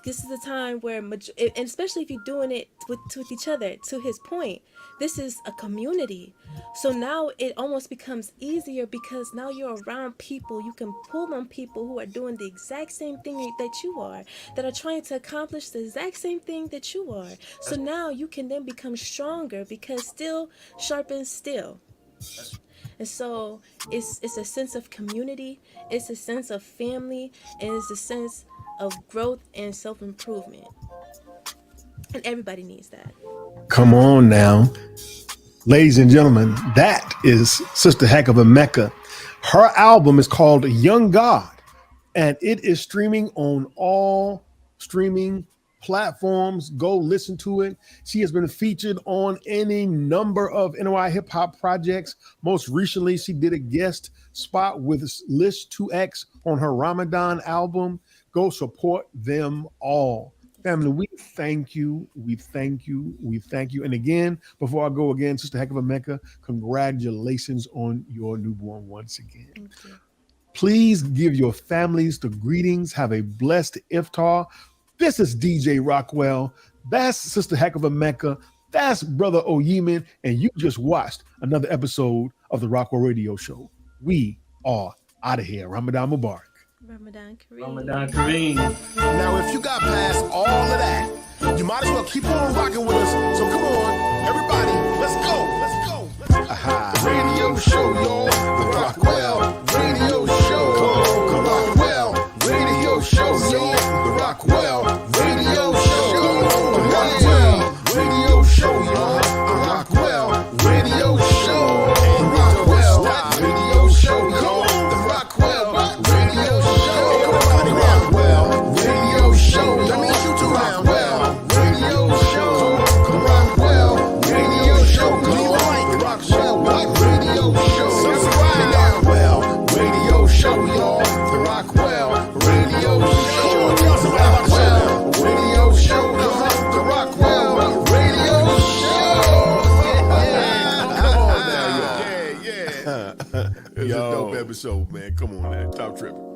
This is the time where, and especially if you're doing it with each other, to his point, this is a community. So now it almost becomes easier, because now you're around people. You can pull on people who are doing the exact same thing that you are, that are trying to accomplish the exact same thing that you are. So now you can then become stronger, because steel sharpens steel. And so it's a sense of community, it's a sense of family, and it's a sense of growth and self-improvement. And everybody needs that. Come on now. Ladies and gentlemen, that is Sister Hecava Mecca. Her album is called Young God, and it is streaming on all streaming platforms. Go listen to it. She has been featured on any number of NOI Hip-Hop projects. Most recently, she did a guest spot with List 2X on her Ramadan album. Go support them all. Family, we thank you. We thank you. We thank you. And again, before I go again, Sister Hecava Mecca, congratulations on your newborn once again. Thank you. Please give your families the greetings. Have a blessed iftar. This is DJ Rockwell. That's Sister Hecava Mecca. That's Brother Ooyiman. And you just watched another episode of the Rockwell Radio Show. We are out of here. Ramadan Mubarak. Ramadan Kareem. Ramadan Kareem. Now, if you got past all of that, you might as well keep on rocking with us. So come on, everybody, let's go. Aha. Radio show, y'all. The Rockwell Radio Show. The Rockwell Radio Show, y'all. The Rockwell Radio Show. The Rockwell Radio Show, y'all. The Rockwell Radio Show. The Rockwell Radio Show, y'all. The Rockwell Radio Show. The Rockwell Radio Show. That means you too. Rockwell Radio Show. The Rockwell Radio Show. The Rockwell Radio Show. The Rockwell Radio Show, y'all. The Rockwell Radio Show. The Rockwell Radio Show, y'all. The Rockwell Radio Show. It's a dope episode, man. Come on, man. Top tripping.